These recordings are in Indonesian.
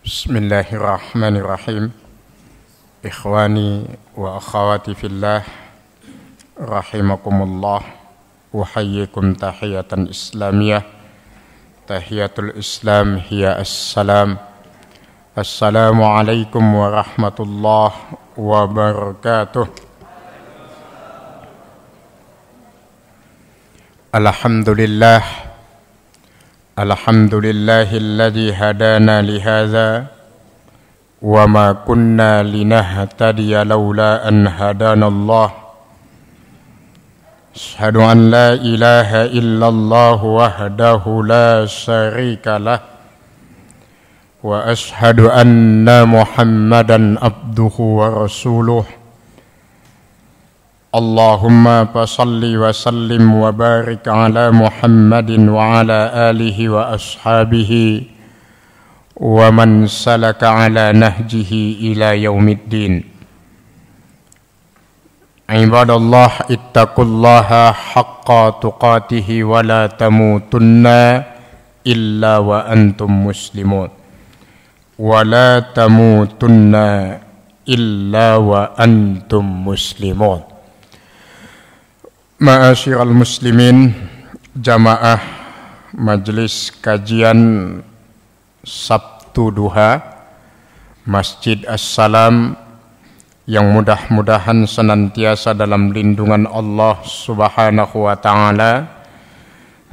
Bismillahirrahmanirrahim. Ikhwani wa akhawati fillah, rahimakumullah. Uhayyikum tahiyatan islamiyah. Tahiyatul Islam hiya assalam. Assalamualaikum warahmatullahi wabarakatuh. Alhamdulillah. Alhamdulillahilladzi hadana lihadza wa ma kunna linahtadiya laula an hadanallah. Asyhadu an la ilaha illallah wahdahu la syarika lah wa asyhadu anna Muhammadan abduhu wa rasuluh. Allahumma fasalli wa sallim wa barik ala Muhammadin wa ala alihi wa ashabihi wa man salaka ala nahjihi ila yaumiddin. Ibadallah, ittaqullaha haqqa tuqatihi wa la tamutunna illa wa antum muslimun. Wa la tamutunna illa wa antum muslimun. Ma'asyiral muslimin, jamaah majelis kajian Sabtu Duha Masjid As-Salam yang mudah-mudahan senantiasa dalam lindungan Allah Subhanahu wa taala.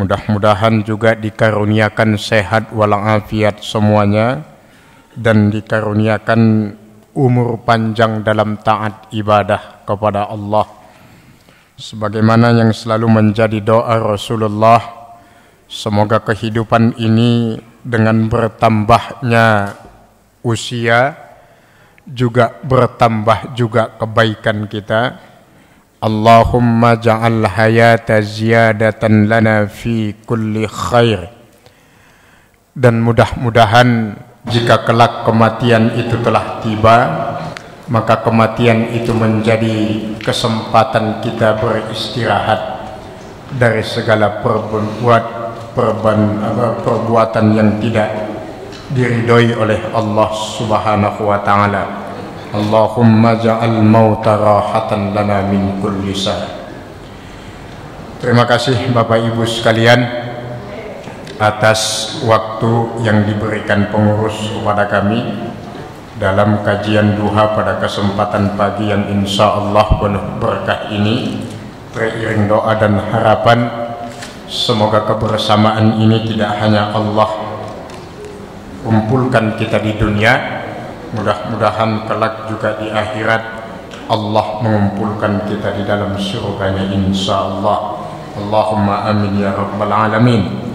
Mudah-mudahan juga dikaruniakan sehat walafiat semuanya dan dikaruniakan umur panjang dalam taat ibadah kepada Allah. Sebagaimana yang selalu menjadi doa Rasulullah, semoga kehidupan ini dengan bertambahnya usia juga bertambah juga kebaikan kita. Allahumma ja'al hayata ziyadatan lana fi kulli khair. Dan mudah-mudahan jika kelak kematian itu telah tiba, maka kematian itu menjadi kesempatan kita beristirahat dari segala perbuatan yang tidak diridhoi oleh Allah Subhanahu wa taala. Allahumma ja'al mauta rahatan lana min kulli sah. Terima kasih Bapak Ibu sekalian atas waktu yang diberikan pengurus kepada kami dalam kajian duha pada kesempatan pagi yang insya Allah penuh berkah ini. Beriring doa dan harapan, semoga kebersamaan ini tidak hanya Allah kumpulkan kita di dunia, mudah-mudahan kelak juga di akhirat Allah mengumpulkan kita di dalam surganya insya Allah. Allahumma amin ya rabbal alamin.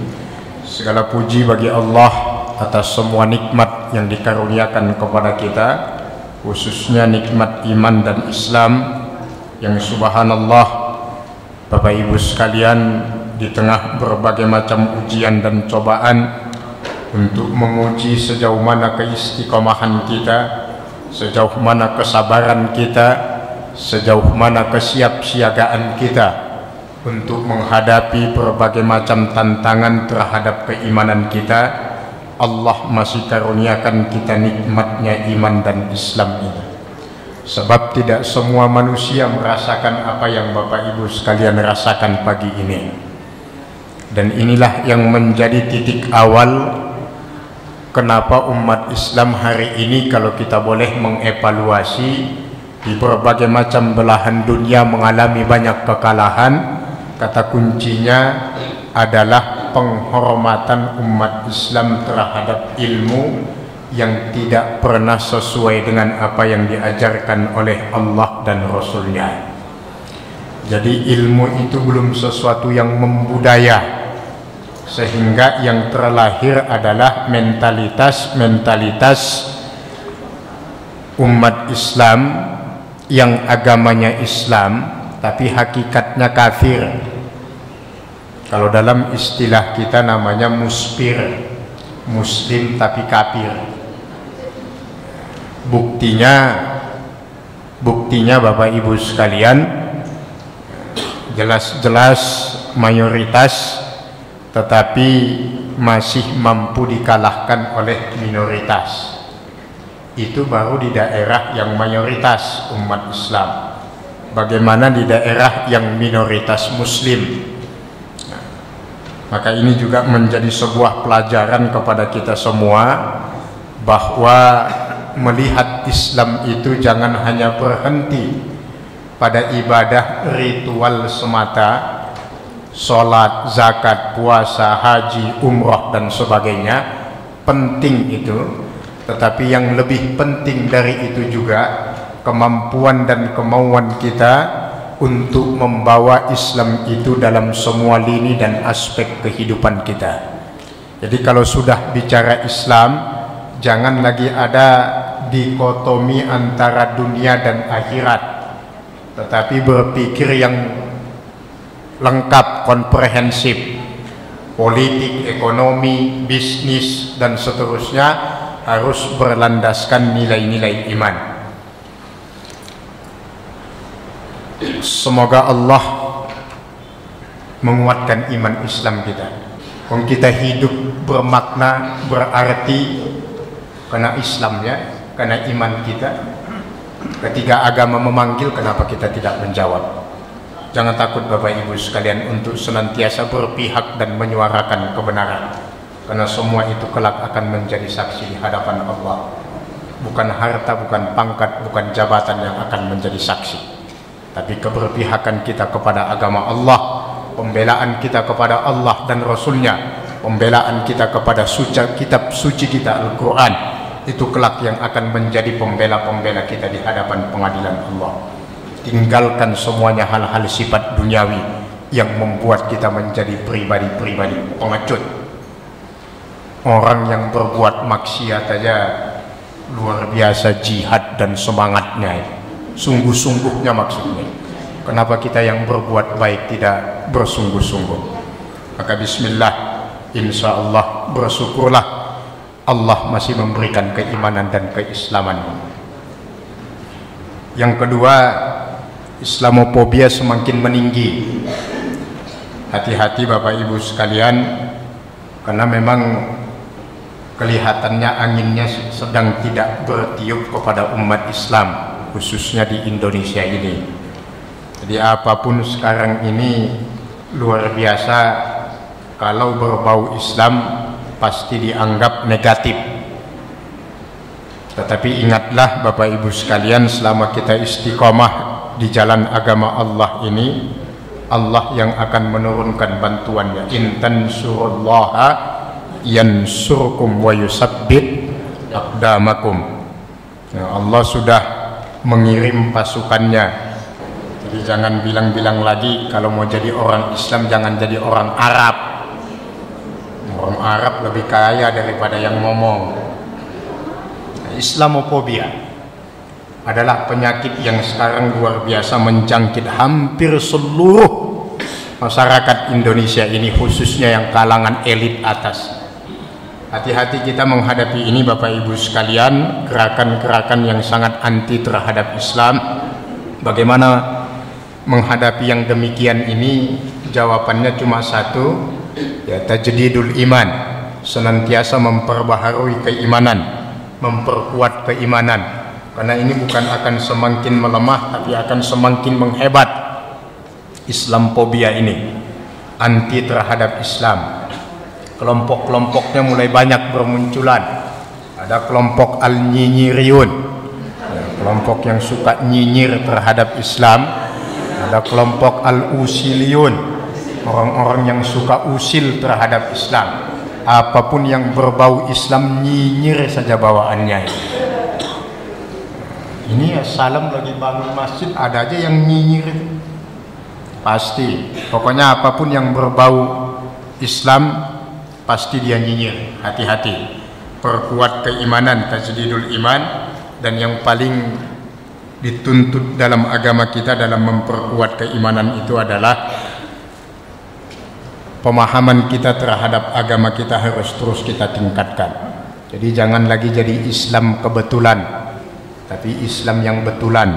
Segala puji bagi Allah atas semua nikmat yang dikaruniakan kepada kita, khususnya nikmat iman dan Islam yang subhanallah Bapak Ibu sekalian, di tengah berbagai macam ujian dan cobaan untuk menguji sejauh mana keistiqomahan kita, sejauh mana kesabaran kita, sejauh mana kesiapsiagaan kita untuk menghadapi berbagai macam tantangan terhadap keimanan kita. Allah masih karuniakan kita nikmatnya iman dan Islam ini. Sebab tidak semua manusia merasakan apa yang Bapak Ibu sekalian rasakan pagi ini. Dan inilah yang menjadi titik awal kenapa umat Islam hari ini, kalau kita boleh mengevaluasi, di berbagai macam belahan dunia mengalami banyak kekalahan. Kata kuncinya adalah penghormatan umat Islam terhadap ilmu yang tidak pernah sesuai dengan apa yang diajarkan oleh Allah dan Rasulnya. Jadi ilmu itu belum sesuatu yang membudaya, sehingga yang terlahir adalah mentalitas umat Islam yang agamanya Islam tapi hakikatnya kafir. Kalau dalam istilah kita namanya muspir, muslim tapi kafir. Buktinya Bapak Ibu sekalian, jelas-jelas mayoritas tetapi masih mampu dikalahkan oleh minoritas. itu baru di daerah yang mayoritas umat Islam. Bagaimana di daerah yang minoritas Muslim? Maka ini juga menjadi sebuah pelajaran kepada kita semua bahwa melihat Islam itu jangan hanya berhenti pada ibadah ritual semata, sholat, zakat, puasa, haji, umrah dan sebagainya. Penting itu, tetapi yang lebih penting dari itu juga kemampuan dan kemauan kita untuk membawa Islam itu dalam semua lini dan aspek kehidupan kita. Jadi kalau sudah bicara Islam, jangan lagi ada dikotomi antara dunia dan akhirat, tetapi berpikir yang lengkap, komprehensif. Politik, ekonomi, bisnis dan seterusnya harus berlandaskan nilai-nilai iman. Semoga Allah menguatkan iman Islam kita. Kalau kita hidup bermakna, berarti karena Islamnya, karena iman kita. Ketika agama memanggil, kenapa kita tidak menjawab? Jangan takut Bapak Ibu sekalian untuk senantiasa berpihak dan menyuarakan kebenaran, karena semua itu kelak akan menjadi saksi di hadapan Allah. Bukan harta, bukan pangkat, bukan jabatan yang akan menjadi saksi, tapi keberpihakan kita kepada agama Allah, pembelaan kita kepada Allah dan Rasulnya, pembelaan kita kepada kitab suci kita Al-Quran. Itu kelak yang akan menjadi pembela-pembela kita di hadapan pengadilan Allah. Tinggalkan semuanya hal-hal sifat duniawi yang membuat kita menjadi pribadi-pribadi pengecut. Orang yang berbuat maksiat aja luar biasa jihad dan semangatnya, sungguh-sungguhnya maksudnya. Kenapa kita yang berbuat baik tidak bersungguh-sungguh? Maka bismillah, insya Allah bersyukurlah Allah masih memberikan keimanan dan keislaman. Yang kedua, Islamofobia semakin meninggi. Hati-hati Bapak Ibu sekalian, karena memang kelihatannya anginnya sedang tidak bertiup kepada umat Islam, khususnya di Indonesia ini. Jadi apapun sekarang ini luar biasa, kalau berbau Islam pasti dianggap negatif. Tetapi ingatlah Bapak Ibu sekalian, selama kita istiqomah di jalan agama Allah ini, Allah yang akan menurunkan bantuannya. In tansurullaha yansurkum wa yusabbit aqdamakum. Allah sudah mengirim pasukannya. Jadi jangan bilang-bilang lagi kalau mau jadi orang Islam jangan jadi orang Arab. Orang Arab lebih kaya daripada yang ngomong. Islamofobia adalah penyakit yang sekarang luar biasa menjangkit hampir seluruh masyarakat Indonesia ini, khususnya yang kalangan elit atas. Hati-hati kita menghadapi ini Bapak Ibu sekalian, gerakan-gerakan yang sangat anti terhadap Islam. Bagaimana menghadapi yang demikian ini? Jawabannya cuma satu, ya tajdidul iman, senantiasa memperbaharui keimanan, memperkuat keimanan. Karena ini bukan akan semakin melemah, tapi akan semakin menghebat. Islamofobia ini anti terhadap Islam. Kelompok-kelompoknya mulai banyak bermunculan. Ada kelompok al-nyinyiriyun, kelompok yang suka nyinyir terhadap Islam. Ada kelompok al-usiliyun, orang-orang yang suka usil terhadap Islam. Apapun yang berbau Islam nyinyir saja bawaannya. Ini ya salam lagi bangun masjid ada aja yang nyinyir itu. Pasti. Pokoknya apapun yang berbau Islam pasti dia nyinyir. Hati-hati. Perkuat keimanan, tajdidul iman. Dan yang paling dituntut dalam agama kita dalam memperkuat keimanan itu adalah pemahaman kita terhadap agama kita harus terus kita tingkatkan. Jadi jangan lagi jadi Islam kebetulan, tapi Islam yang betulan.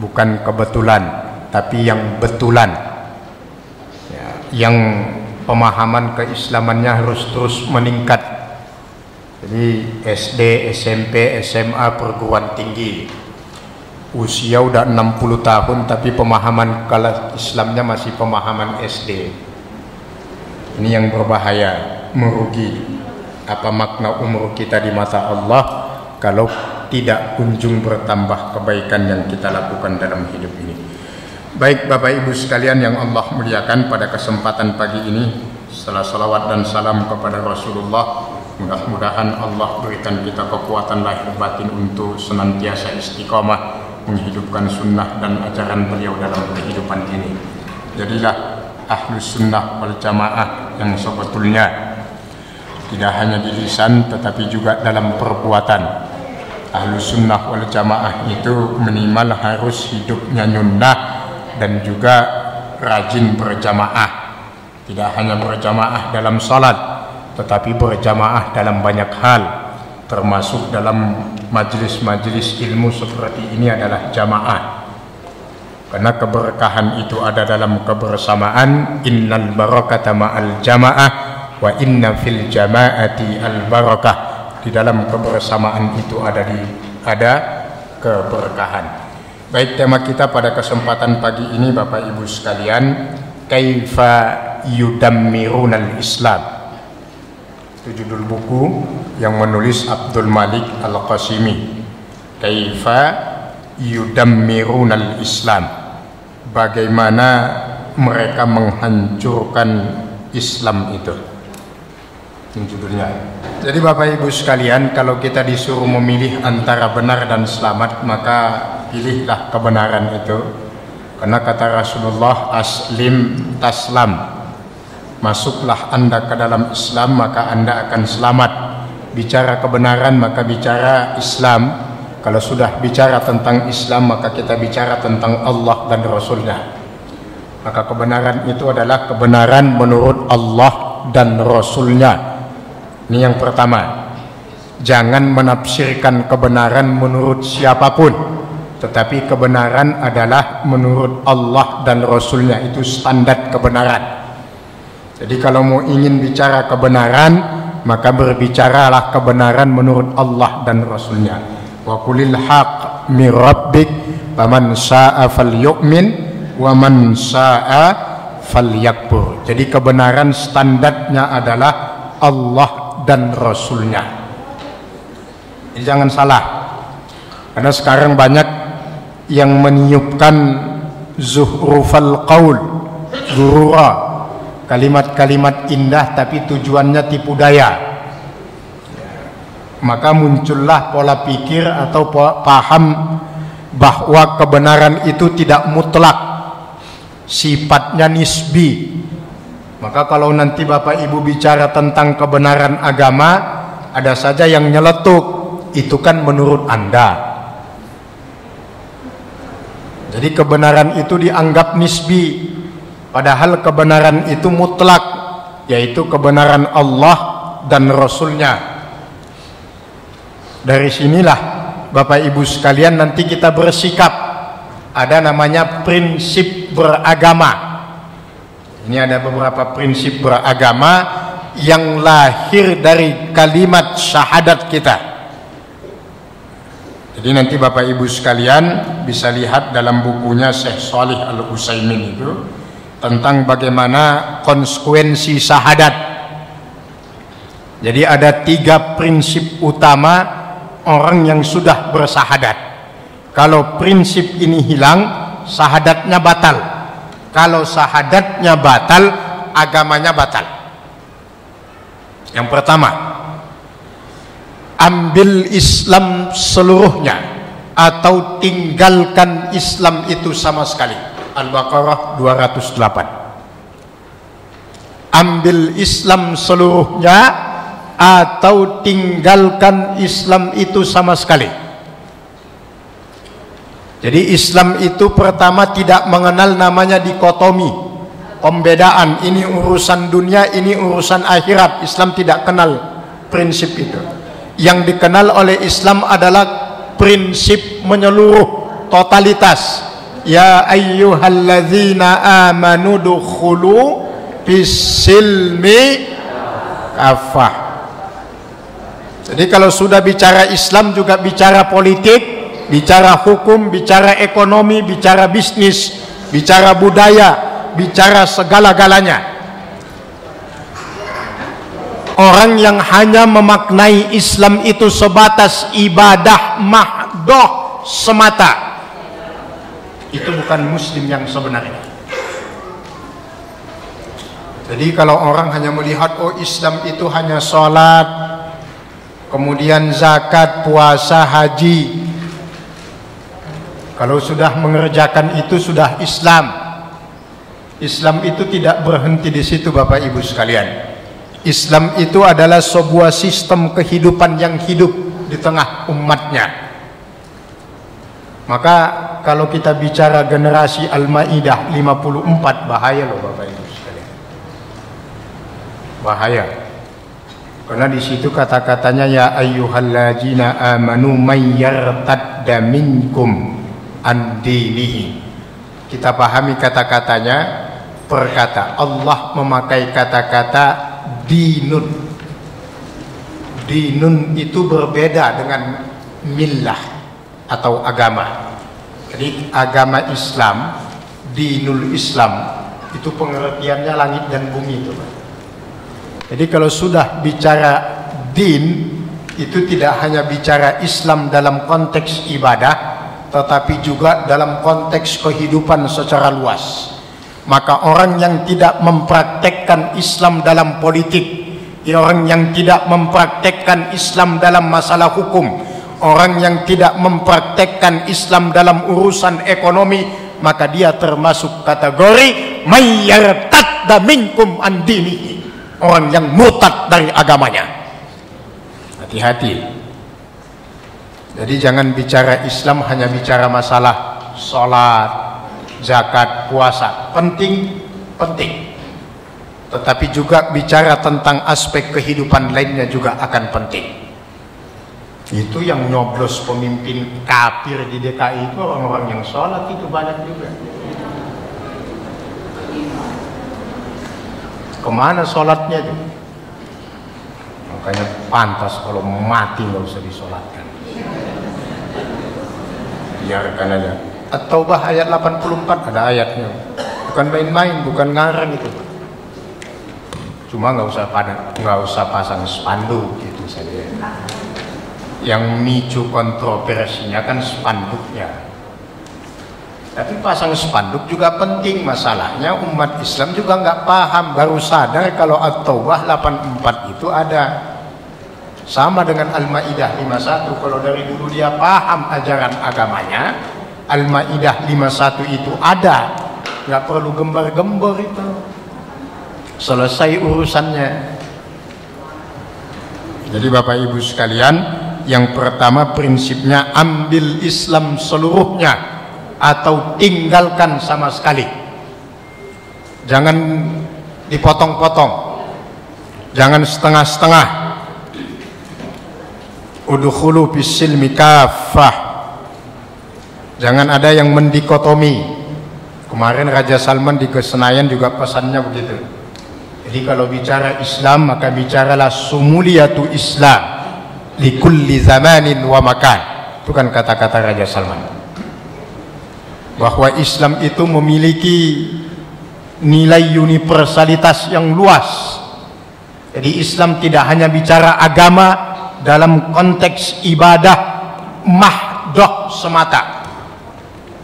Bukan kebetulan, tapi yang betulan ya, yang pemahaman keislamannya harus terus meningkat. Jadi SD, SMP, SMA, perguruan tinggi. Usia udah 60 tahun tapi pemahaman kalau Islamnya masih pemahaman SD. Ini yang berbahaya, merugi. Apa makna umur kita di mata Allah kalau tidak kunjung bertambah kebaikan yang kita lakukan dalam hidup ini. Baik Bapak Ibu sekalian yang Allah muliakan, pada kesempatan pagi ini setelah salawat dan salam kepada Rasulullah, mudah-mudahan Allah berikan kita kekuatan lahir batin untuk senantiasa istiqamah menghidupkan sunnah dan ajaran beliau dalam kehidupan ini. Jadilah ahlus sunnah wal jamaah yang sebetulnya tidak hanya di lisan tetapi juga dalam perbuatan. Ahlus sunnah wal jamaah itu minimal harus hidupnya nyunnah dan juga rajin berjamaah. Tidak hanya berjamaah dalam salat tetapi berjamaah dalam banyak hal, termasuk dalam majelis-majelis ilmu seperti ini adalah jamaah. Karena keberkahan itu ada dalam kebersamaan. Innal barakata ma'al jamaah wa inna fil jama'ati al barakah. Di dalam kebersamaan itu ada keberkahan. Baik, tema kita pada kesempatan pagi ini Bapak Ibu sekalian, kaifa yudammirunal Islam. Itu judul buku yang menulis Abdul Malik Al-Qasimi. Kaifa yudammirunal Islam. Bagaimana mereka menghancurkan Islam itu. Ini judulnya. Jadi Bapak Ibu sekalian, kalau kita disuruh memilih antara benar dan selamat, maka pilihlah kebenaran itu. Karena kata Rasulullah, aslim taslam. Masuklah Anda ke dalam Islam, maka Anda akan selamat. Bicara kebenaran, maka bicara Islam. Kalau sudah bicara tentang Islam, maka kita bicara tentang Allah dan Rasulnya. Maka kebenaran itu adalah kebenaran menurut Allah dan Rasulnya. Ini yang pertama. Jangan menafsirkan kebenaran menurut siapapun, tetapi kebenaran adalah menurut Allah dan Rasulnya. Itu standar kebenaran. Jadi kalau mau ingin bicara kebenaran, maka berbicaralah kebenaran menurut Allah dan Rasulnya. Wa qulil haq mir rabbik faman saa'a falyu'min wa man saa'a falyakfur. Jadi kebenaran standarnya adalah Allah dan Rasulnya. Jadi jangan salah. Karena sekarang banyak yang meniupkan zuhrufal qaul, gurura, kalimat-kalimat indah tapi tujuannya tipu daya. Maka muncullah pola pikir atau paham bahwa kebenaran itu tidak mutlak, sifatnya nisbi. Maka kalau nanti Bapak Ibu bicara tentang kebenaran agama, ada saja yang nyeletuk, itu kan menurut Anda. Jadi kebenaran itu dianggap nisbi, padahal kebenaran itu mutlak, yaitu kebenaran Allah dan Rasulnya. Dari sinilah Bapak Ibu sekalian nanti kita bersikap. Ada namanya prinsip beragama. Ini ada beberapa prinsip beragama yang lahir dari kalimat syahadat kita. Jadi nanti Bapak Ibu sekalian bisa lihat dalam bukunya Syekh Shalih Al-Utsaimin itu tentang bagaimana konsekuensi syahadat. Jadi ada 3 prinsip utama orang yang sudah bersahadat. Kalau prinsip ini hilang, syahadatnya batal. Kalau syahadatnya batal, agamanya batal. Yang pertama, ambil Islam seluruhnya atau tinggalkan Islam itu sama sekali. Al-Baqarah 208. Ambil Islam seluruhnya atau tinggalkan Islam itu sama sekali. Jadi Islam itu pertama tidak mengenal namanya dikotomi, pembedaan, ini urusan dunia, ini urusan akhirat. Islam tidak kenal prinsip itu. Yang dikenal oleh Islam adalah prinsip menyeluruh, totalitas. Ya ayyuhalladzina amanu dukhulu bisilmi kafah. Jadi kalau sudah bicara Islam juga bicara politik, bicara hukum, bicara ekonomi, bicara bisnis, bicara budaya, bicara segala-galanya. Orang yang hanya memaknai Islam itu sebatas ibadah mahdoh semata, itu bukan muslim yang sebenarnya. Jadi kalau orang hanya melihat, oh Islam itu hanya sholat, kemudian zakat, puasa, haji, kalau sudah mengerjakan itu sudah Islam. Islam itu tidak berhenti di situ, Bapak Ibu sekalian. Islam itu adalah sebuah sistem kehidupan yang hidup di tengah umatnya. Maka kalau kita bicara generasi Al-Maidah 54, bahaya loh Bapak Ibu sekalian. Bahaya. Karena di situ kata-katanya ya ayyuhalladzina amanu may yartadda minkum an dinihi. Kita pahami kata-katanya, berkata Allah memakai kata-kata dinun. Dinun itu berbeda dengan millah atau agama. Jadi agama Islam, dinul Islam, itu pengertiannya langit dan bumi itu. Jadi kalau sudah bicara din, itu tidak hanya bicara Islam dalam konteks ibadah, tetapi juga dalam konteks kehidupan secara luas. Maka orang yang tidak mempraktekkan Islam dalam politik, orang yang tidak mempraktekkan Islam dalam masalah hukum, orang yang tidak mempraktekkan Islam dalam urusan ekonomi, maka dia termasuk kategori may yartadda minkum an dinihi, orang yang murtad dari agamanya. Hati-hati. Jadi jangan bicara Islam hanya bicara masalah sholat, zakat, puasa, penting, tetapi juga bicara tentang aspek kehidupan lainnya juga akan penting. Itu yang nyoblos pemimpin kafir di DKI itu orang-orang yang sholat itu banyak juga. Kemana sholatnya itu? Makanya pantas kalau mati nggak usah disolatkan, biarkan aja. At-Taubah ayat 84 ada ayatnya, bukan main-main, bukan ngarang itu. Cuma nggak usah pasang spanduk gitu saja. Yang micu kontroversinya kan spanduknya. Tapi pasang spanduk juga penting. Masalahnya umat Islam juga nggak paham, baru sadar kalau At-Taubah 84 itu ada. Sama dengan Al-Maidah 51. Kalau dari dulu dia paham ajaran agamanya, Al-Maidah 51 itu ada, nggak perlu gembar-gembor itu, selesai urusannya. Jadi Bapak Ibu sekalian, yang pertama prinsipnya ambil Islam seluruhnya atau tinggalkan sama sekali. Jangan dipotong-potong, jangan setengah-setengah. Udkhulu fis-silmi kaffah. Jangan ada yang mendikotomi. Kemarin Raja Salman di Senayan juga pesannya begitu. Jadi kalau bicara Islam maka bicaralah sumuliyatu Islam likulli zamanin wa makan. Itu kan kata-kata Raja Salman. Bahwa Islam itu memiliki nilai universalitas yang luas. Jadi Islam tidak hanya bicara agama dalam konteks ibadah mahdoh semata,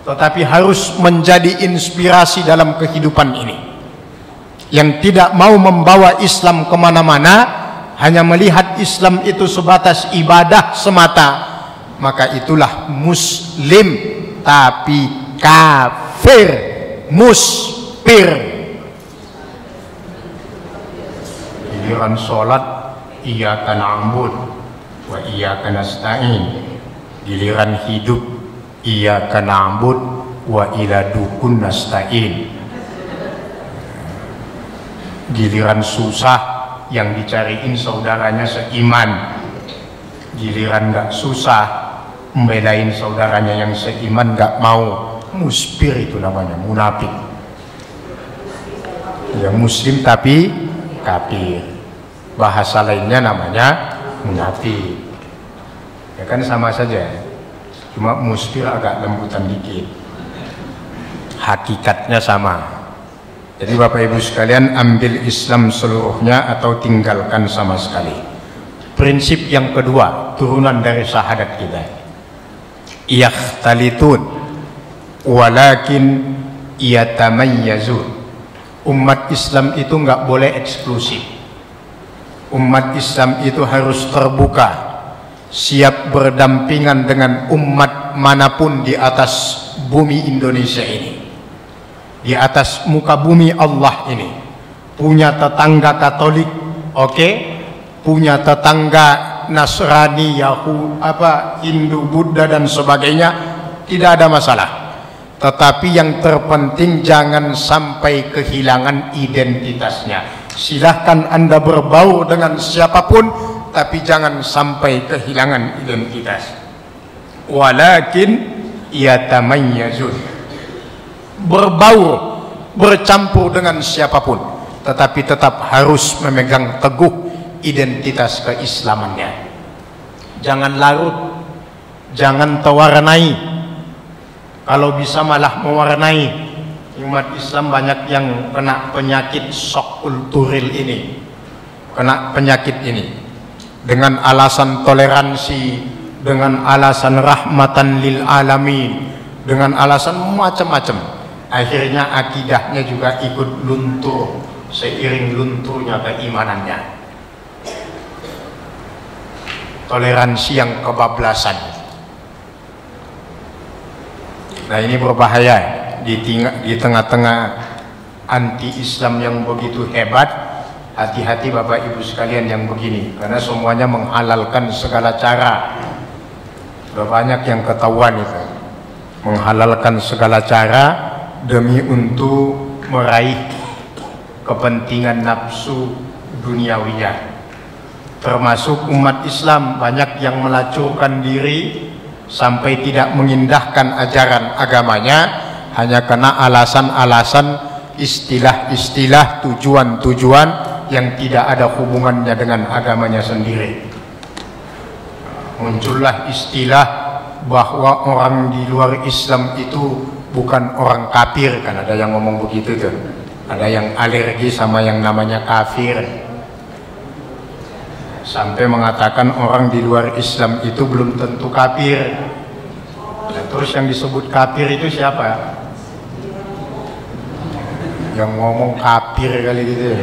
tetapi harus menjadi inspirasi dalam kehidupan ini. Yang tidak mau membawa Islam kemana-mana, hanya melihat Islam itu sebatas ibadah semata, maka itulah muslim tapi kafir, muspir. Giliran sholat iyyaka na'budu wa iyyaka nasta'in, giliran hidup iyyaka na'budu wa ila dukun nasta'in, giliran susah yang dicariin saudaranya seiman, giliran nggak susah membelain saudaranya yang seiman nggak mau, muspir itu namanya, munafik. Yang muslim tapi kafir, bahasa lainnya namanya munafik. Ya kan sama saja, cuma musfir agak lembutan dikit, hakikatnya sama. Jadi Bapak Ibu sekalian, ambil Islam seluruhnya atau tinggalkan sama sekali. Prinsip yang kedua, turunan dari syahadat kita, yakhtalitun walakin yatamayyazun. Umat Islam itu nggak boleh eksklusif. Umat Islam itu harus terbuka, siap berdampingan dengan umat manapun di atas bumi Indonesia ini, di atas muka bumi Allah ini. Punya tetangga Katolik, oke, punya tetangga Nasrani, Hindu, Buddha dan sebagainya, tidak ada masalah. Tetapi yang terpenting jangan sampai kehilangan identitasnya. Silahkan Anda berbaur dengan siapapun, tapi jangan sampai kehilangan identitas. Walakin yatamayyazun, berbaur, bercampur dengan siapapun, tetapi tetap harus memegang teguh identitas keislamannya. Jangan larut, jangan terwarnai. Kalau bisa malah mewarnai. Umat Islam banyak yang kena penyakit shock kulturil ini, kena penyakit ini dengan alasan toleransi, dengan alasan rahmatan lil alamin, dengan alasan macam-macam. Akhirnya akidahnya juga ikut luntur seiring lunturnya keimanannya. Toleransi yang kebablasan. Nah, ini berbahaya di tengah-tengah anti-Islam yang begitu hebat. Hati-hati Bapak Ibu sekalian yang begini, karena semuanya menghalalkan segala cara. Sudah banyak yang ketahuan itu, menghalalkan segala cara demi untuk meraih kepentingan nafsu duniawinya. Termasuk umat Islam banyak yang melacurkan diri sampai tidak mengindahkan ajaran agamanya hanya karena alasan-alasan, istilah-istilah, tujuan-tujuan yang tidak ada hubungannya dengan agamanya sendiri. Muncullah istilah bahwa orang di luar Islam itu bukan orang kafir, kan ada yang ngomong begitu tuh. Ada yang alergi sama yang namanya kafir, sampai mengatakan orang di luar Islam itu belum tentu kafir. Nah, terus yang disebut kafir itu siapa? Yang ngomong kafir kali gitu ya.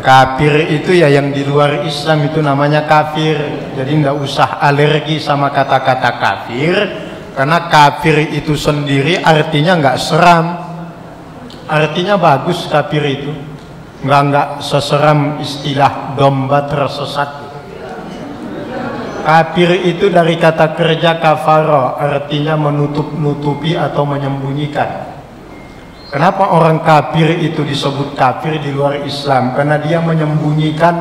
Kafir itu ya yang di luar Islam itu namanya kafir. Jadi nggak usah alergi sama kata-kata kafir, karena kafir itu sendiri artinya nggak seram, artinya bagus. Kafir itu nggak seseram istilah domba tersesat. Kafir itu dari kata kerja kafaro, artinya menutup-nutupi atau menyembunyikan. Kenapa orang kafir itu disebut kafir di luar Islam? Karena dia menyembunyikan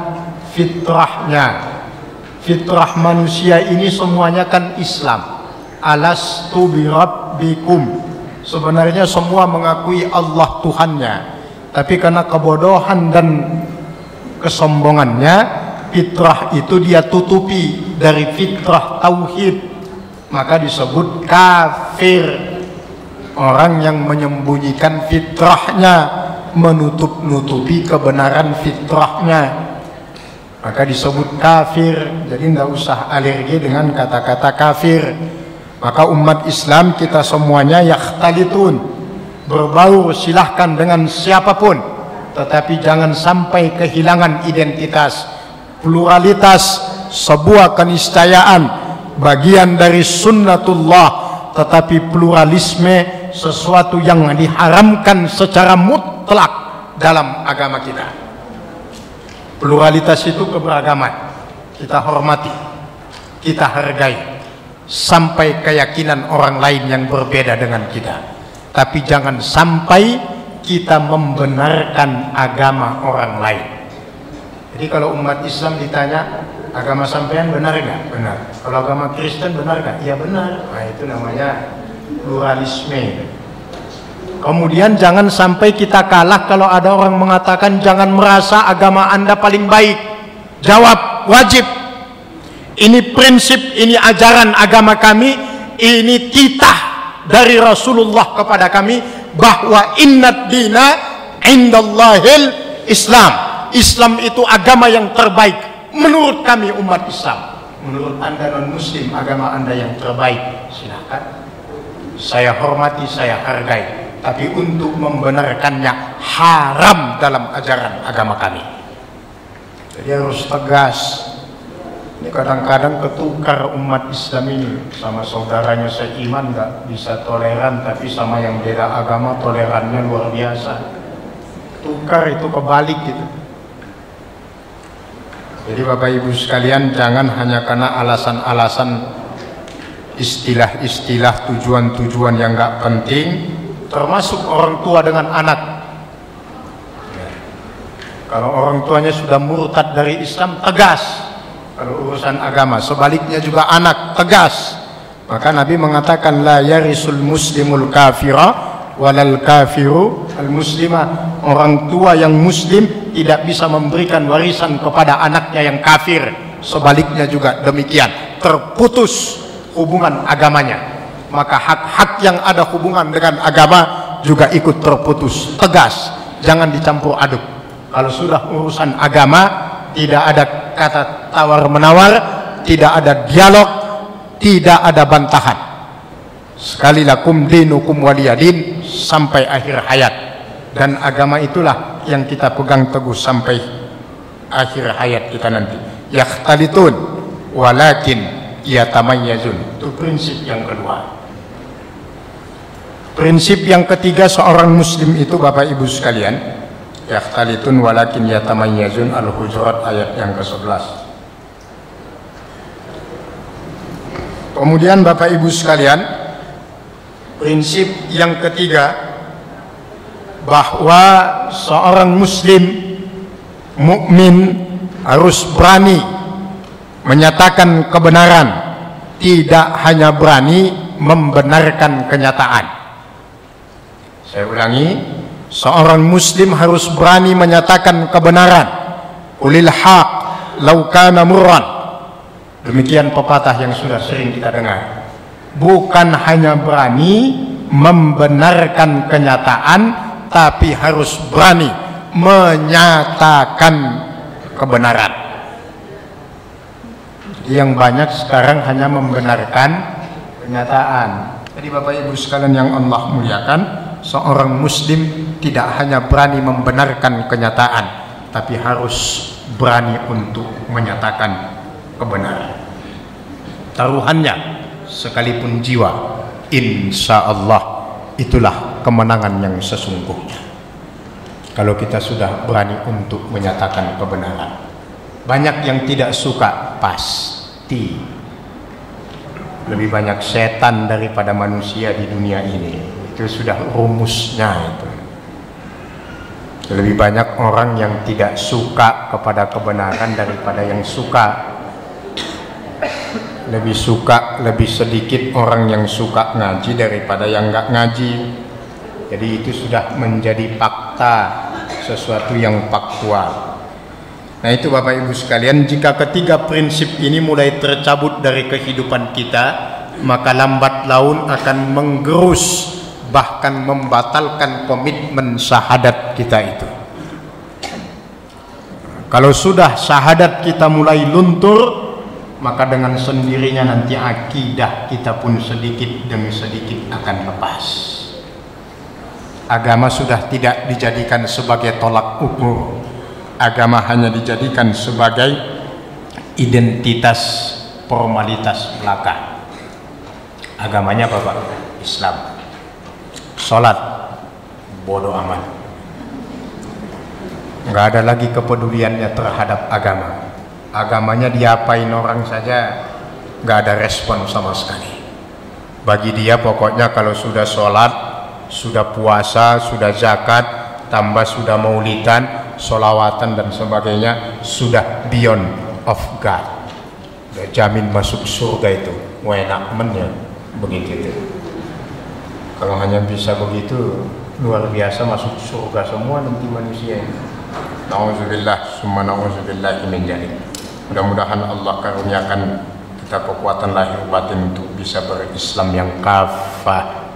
fitrahnya. Fitrah manusia ini semuanya kan Islam. Alastu birabbikum. Sebenarnya semua mengakui Allah Tuhannya, tapi karena kebodohan dan kesombongannya, fitrah itu dia tutupi dari fitrah tauhid, maka disebut kafir. Orang yang menyembunyikan fitrahnya, menutup-nutupi kebenaran fitrahnya, maka disebut kafir. Jadi tidak usah alergi dengan kata-kata kafir. Maka umat Islam kita semuanya yakhtalitun, berbaur silahkan dengan siapapun, tetapi jangan sampai kehilangan identitas. Pluralitas sebuah keniscayaan, bagian dari sunnatullah, tetapi pluralisme sesuatu yang diharamkan secara mutlak dalam agama kita. Pluralitas itu keberagaman, kita hormati, kita hargai, sampai keyakinan orang lain yang berbeda dengan kita. Tapi jangan sampai kita membenarkan agama orang lain. Jadi kalau umat Islam ditanya, agama sampean benar nggak? Benar. Kalau agama Kristen benar nggak? Iya benar. Nah, itu namanya pluralisme. Kemudian jangan sampai kita kalah kalau ada orang mengatakan jangan merasa agama Anda paling baik. Jawab, wajib. Ini prinsip, ini ajaran agama kami, ini titah dari Rasulullah kepada kami, bahwa innad dina indallahil Islam. Islam itu agama yang terbaik menurut kami umat Islam. Menurut anda non muslim, agama anda yang terbaik, silakan. Saya hormati, saya hargai, tapi untuk membenarkannya haram dalam ajaran agama kami. Jadi harus tegas. Ini kadang-kadang ketukar umat Islam ini, sama saudaranya seiman nggak bisa toleran, tapi sama yang beda agama tolerannya luar biasa. Tukar itu kebalik gitu. Jadi Bapak Ibu sekalian, jangan hanya karena alasan-alasan istilah-istilah, tujuan-tujuan yang nggak penting, termasuk orang tua dengan anak. Kalau orang tuanya sudah murtad dari Islam, tegas. Kalau urusan agama, sebaliknya juga anak, tegas. Maka Nabi mengatakan la yarisul muslimul kafira walal kafiru al muslimah. Orang tua yang muslim tidak bisa memberikan warisan kepada anaknya yang kafir. Sebaliknya juga demikian, terputus hubungan agamanya. Maka hak-hak yang ada hubungan dengan agama juga ikut terputus. Tegas, jangan dicampur aduk. Kalau sudah urusan agama, tidak ada kata tawar-menawar, tidak ada dialog, tidak ada bantahan. Sekali lakum dinukum waliyadin, sampai akhir hayat. Dan agama itulah yang kita pegang teguh sampai akhir hayat kita nanti. Yakhtalitun walakin yatamayyazun. Itu prinsip yang kedua. Prinsip yang ketiga seorang muslim itu, Bapak Ibu sekalian, yakhtalitun walakin yatamayyazun, Al-Hujurat ayat yang ke-11. Kemudian Bapak Ibu sekalian, prinsip yang ketiga, bahwa seorang muslim mukmin harus berani menyatakan kebenaran, tidak hanya berani membenarkan kenyataan. Saya ulangi, seorang muslim harus berani menyatakan kebenaran. Qulil haq law kana murran. Demikian pepatah yang sudah sering kita dengar. Bukan hanya berani membenarkan kenyataan, tapi harus berani menyatakan kebenaran. Yang banyak sekarang hanya membenarkan kenyataan. Jadi Bapak Ibu sekalian yang Allah muliakan, seorang muslim tidak hanya berani membenarkan kenyataan, tapi harus berani untuk menyatakan kebenaran. Taruhannya sekalipun jiwa, insya Allah itulah kemenangan yang sesungguhnya. Kalau kita sudah berani untuk menyatakan kebenaran. Banyak yang tidak suka, pasti lebih banyak setan daripada manusia di dunia ini. Itu sudah rumusnya itu. Lebih banyak orang yang tidak suka kepada kebenaran daripada yang suka. Lebih sedikit orang yang suka ngaji daripada yang nggak ngaji. Jadi itu sudah menjadi fakta, sesuatu yang faktual. Nah itu Bapak Ibu sekalian, jika ketiga prinsip ini mulai tercabut dari kehidupan kita, maka lambat laun akan menggerus, bahkan membatalkan komitmen syahadat kita itu. Kalau sudah syahadat kita mulai luntur, maka dengan sendirinya nanti akidah kita pun sedikit demi sedikit akan lepas. Agama sudah tidak dijadikan sebagai tolak ukur. Agama hanya dijadikan sebagai identitas formalitas belaka. Agamanya Bapak Islam. Sholat bodoh amat. Nggak ada lagi kepeduliannya terhadap agama. Agamanya diapain orang saja, nggak ada respon sama sekali. Bagi dia pokoknya kalau sudah sholat, sudah puasa, sudah zakat, tambah sudah maulidan, sholawatan dan sebagainya, sudah beyond of God. Udah jamin masuk surga itu. Enak mennya begitu itu. Kalau hanya bisa begitu, luar biasa masuk surga semua nanti manusia ini. Nauzubillah, summa nauzubillah min dzalik. Mudah-mudahan Allah karuniakan kita kekuatan lahir batin untuk bisa berislam yang kafah.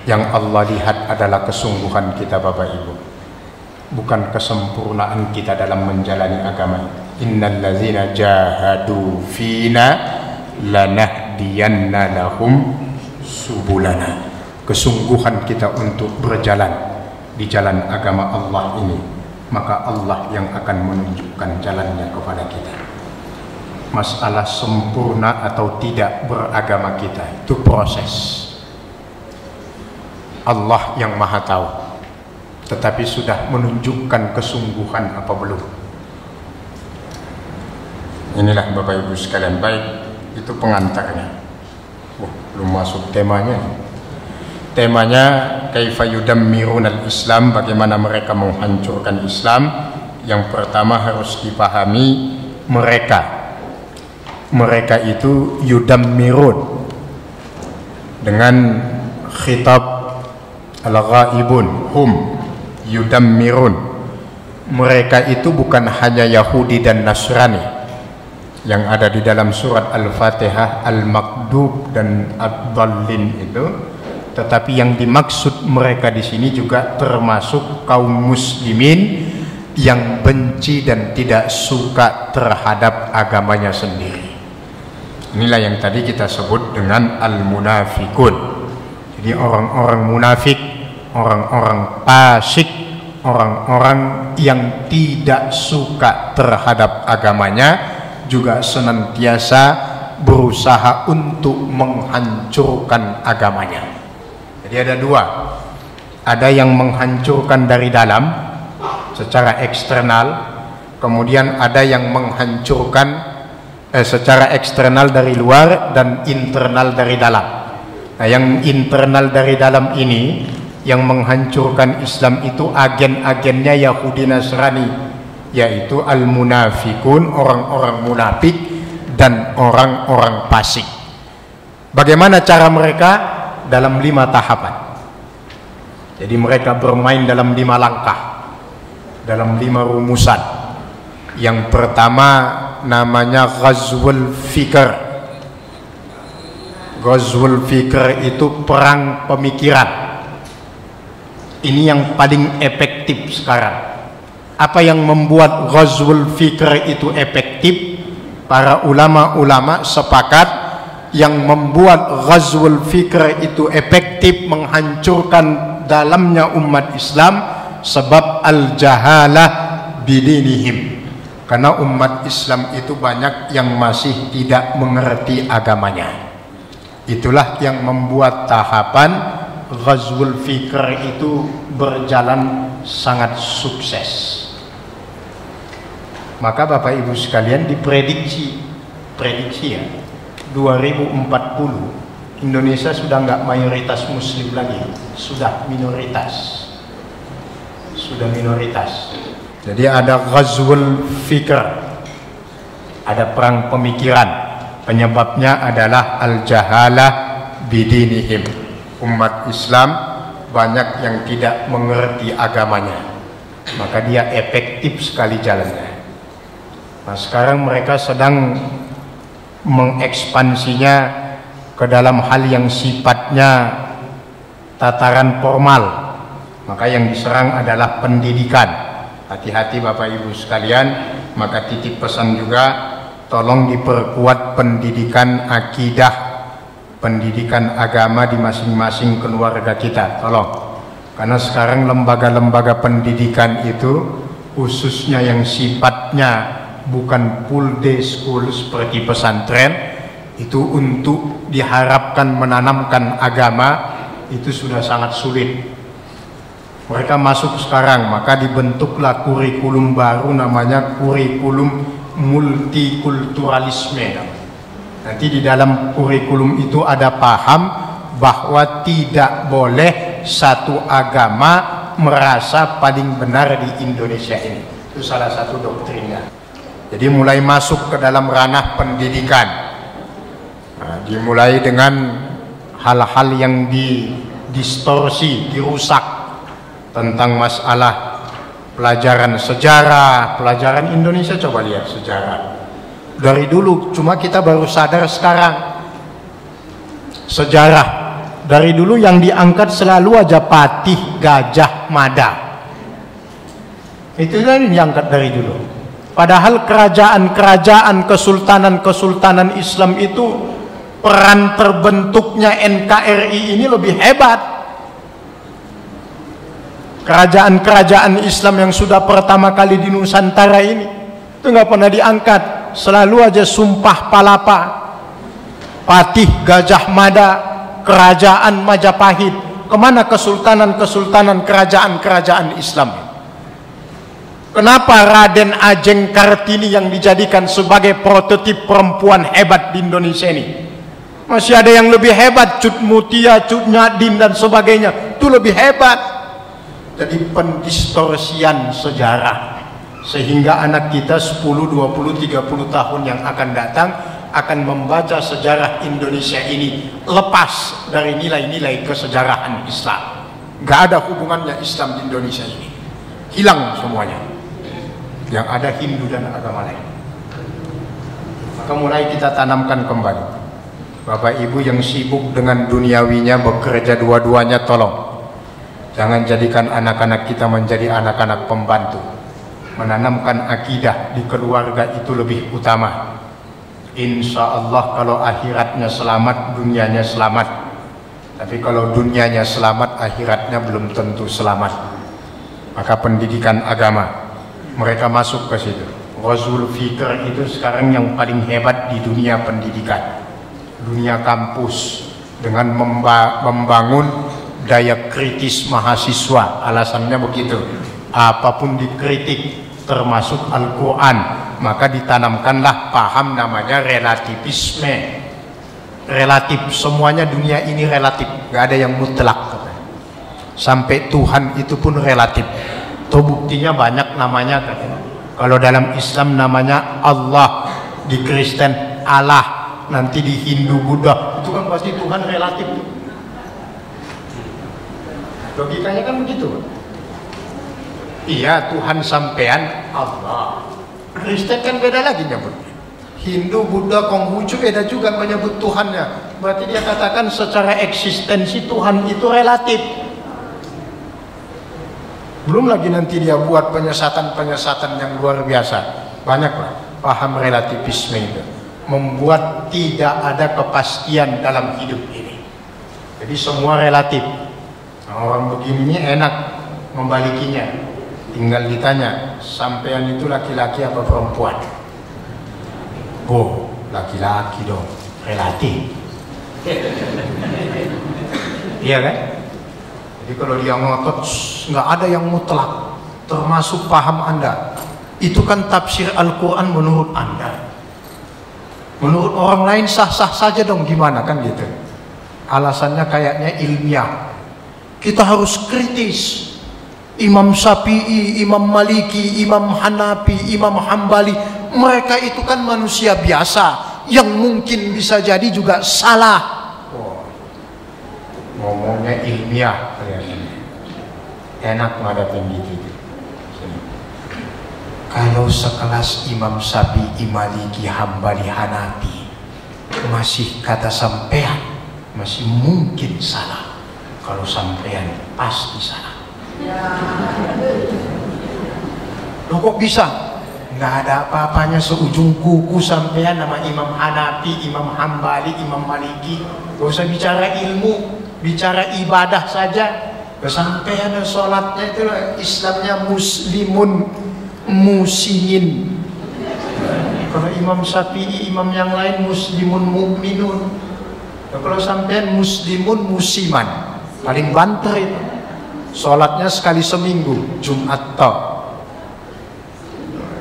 Yang Allah lihat adalah kesungguhan kita Bapak Ibu, bukan kesempurnaan kita dalam menjalani agama. Innal ladzina jahadu fina lanahdiyanna lahum subulana. Kesungguhan kita untuk berjalan di jalan agama Allah ini, maka Allah yang akan menunjukkan jalannya kepada kita. Masalah sempurna atau tidak beragama kita itu proses. Allah yang maha tahu, tetapi sudah menunjukkan kesungguhan apa belum. Inilah Bapak Ibu sekalian, baik itu pengantarnya. Belum masuk temanya. Temanya kaifa yudammirunal Islam, bagaimana mereka menghancurkan Islam. Yang pertama harus dipahami mereka itu yudammirun dengan khitab al-ghaibun, hum yudammirun. Mereka itu bukan hanya Yahudi dan Nasrani yang ada di dalam surat Al-Fatihah, Al-Makdub dan Ad-Dallin itu, tetapi yang dimaksud mereka di sini juga termasuk kaum muslimin yang benci dan tidak suka terhadap agamanya sendiri. Inilah yang tadi kita sebut dengan al-munafikun. Jadi orang-orang munafik, orang-orang fasik, orang-orang yang tidak suka terhadap agamanya, juga senantiasa berusaha untuk menghancurkan agamanya. Jadi ada dua, ada yang menghancurkan dari dalam secara eksternal, kemudian ada yang menghancurkan secara eksternal dari luar dan internal dari dalam. Nah, yang internal dari dalam ini yang menghancurkan Islam itu agen-agennya Yahudi Nasrani, yaitu al-munafikun, orang-orang munafik dan orang-orang fasik. Bagaimana cara mereka? Dalam 5 tahapan. Jadi mereka bermain dalam 5 langkah, dalam 5 rumusan. Yang pertama namanya ghazwul fikr. Ghazwul fikr itu perang pemikiran. Ini yang paling efektif sekarang. Apa yang membuat ghazwul fikr itu efektif? Para ulama-ulama sepakat yang membuat ghazwul fikr itu efektif menghancurkan dalamnya umat Islam sebab al-jahalah bidinihim. Karena umat Islam itu banyak yang masih tidak mengerti agamanya. Itulah yang membuat tahapan ghazwul fikr itu berjalan sangat sukses. Maka Bapak Ibu sekalian, diprediksi ya, 2040 Indonesia sudah nggak mayoritas muslim lagi, sudah minoritas. Jadi ada ghazwul fikr, ada perang pemikiran. Penyebabnya adalah al-jahalah bidinihim. Umat Islam banyak yang tidak mengerti agamanya, maka dia efektif sekali jalannya. Nah, sekarang mereka sedang mengekspansinya ke dalam hal yang sifatnya tataran formal. Maka yang diserang adalah pendidikan. Hati-hati Bapak Ibu sekalian, maka titip pesan juga, tolong diperkuat pendidikan akidah, pendidikan agama di masing-masing keluarga kita, tolong. Karena sekarang lembaga-lembaga pendidikan itu khususnya yang sifatnya bukan full day school seperti pesantren, itu untuk diharapkan menanamkan agama itu sudah sangat sulit. Mereka masuk sekarang, maka dibentuklah kurikulum baru namanya kurikulum multikulturalisme. Nanti di dalam kurikulum itu ada paham bahwa tidak boleh satu agama merasa paling benar di Indonesia ini. Itu salah satu doktrinnya. Jadi mulai masuk ke dalam ranah pendidikan. Nah, dimulai dengan hal-hal yang didistorsi, dirusak tentang masalah pelajaran sejarah, pelajaran Indonesia. Coba lihat sejarah. dari dulu, cuma kita baru sadar sekarang. Sejarah dari dulu yang diangkat selalu aja Patih, Gajah Mada. Itu kan yang diangkat dari dulu. Padahal kerajaan-kerajaan, kesultanan-kesultanan Islam itu peran terbentuknya NKRI ini lebih hebat. Kerajaan-kerajaan Islam yang sudah pertama kali di Nusantara ini itu nggak pernah diangkat, selalu aja Sumpah Palapa, Patih, Gajah Mada, Kerajaan Majapahit. Kemana kesultanan-kesultanan, kerajaan-kerajaan Islam? Kenapa Raden Ajeng Kartini yang dijadikan sebagai prototip perempuan hebat di Indonesia ini? Masih ada yang lebih hebat, Cut Mutia, Cut Nyadin dan sebagainya. Itu lebih hebat. Jadi pendistorsian sejarah. Sehingga anak kita 10, 20, 30 tahun yang akan datang akan membaca sejarah Indonesia ini lepas dari nilai-nilai kesejarahan Islam. Gak ada hubungannya Islam di Indonesia ini. Hilang semuanya. Yang ada Hindu dan agama lain. Maka mulai kita tanamkan kembali. Bapak Ibu yang sibuk dengan duniawinya bekerja dua-duanya, tolong jangan jadikan anak-anak kita menjadi anak-anak pembantu. Menanamkan akidah di keluarga itu lebih utama. Insya Allah kalau akhiratnya selamat, dunianya selamat. Tapi kalau dunianya selamat, akhiratnya belum tentu selamat. Maka pendidikan agama, mereka masuk ke situ. Ghazul Fikr itu sekarang yang paling hebat di dunia pendidikan, dunia kampus, dengan membangun daya kritis mahasiswa. Alasannya begitu, apapun dikritik termasuk Al-Quran, maka ditanamkanlah paham namanya relativisme. Relatif, semuanya dunia ini relatif, gak ada yang mutlak. Sampai Tuhan itu pun relatif. Itu buktinya banyak namanya. Kalau dalam Islam namanya Allah, di Kristen Allah, nanti di Hindu Buddha, itu kan pasti Tuhan relatif. Logikanya kan begitu. Iya, Tuhan sampean Allah. Kristen kan beda lagi nyebut. Hindu, Buddha, Konghucu beda juga menyebut Tuhannya. Berarti dia katakan secara eksistensi Tuhan itu relatif. Belum lagi nanti dia buat penyesatan-penyesatan yang luar biasa. Banyaklah paham relativisme itu. Membuat tidak ada kepastian dalam hidup ini. Jadi semua relatif. Nah, orang begini enak membalikinya. Tinggal ditanya, sampean itu laki-laki apa perempuan? Oh, laki-laki dong, relatif. Iya kan? Jadi kalau dia ngotot, nggak ada yang mutlak, termasuk paham Anda. Itu kan tafsir Al-Quran menurut Anda. Menurut orang lain sah-sah saja dong, gimana kan gitu. Alasannya kayaknya ilmiah. Kita harus kritis. Imam Syafi'i, Imam Maliki, Imam Hanafi, Imam Hambali, mereka itu kan manusia biasa yang mungkin bisa jadi juga salah. Oh, ngomongnya ilmiah kelihatannya. Enak ngadapin gitu. Kalau sekelas Imam Syafi'i, Maliki, Hambali, Hanafi masih kata sampean, masih mungkin salah. Kalau sampean pasti salah. Loh kok bisa? Nggak ada apa-apanya seujung kuku sampean nama Imam Hanafi, Imam Hambali, Imam Maliki. Gak usah bicara ilmu, bicara ibadah saja. Sampean sholatnya itu Islamnya muslimun musinin. Kalau Imam Syafi'i, imam yang lain muslimun mu'minun. Kalau sampean muslimun musiman, paling banter itu. Sholatnya sekali seminggu, Jumat toh.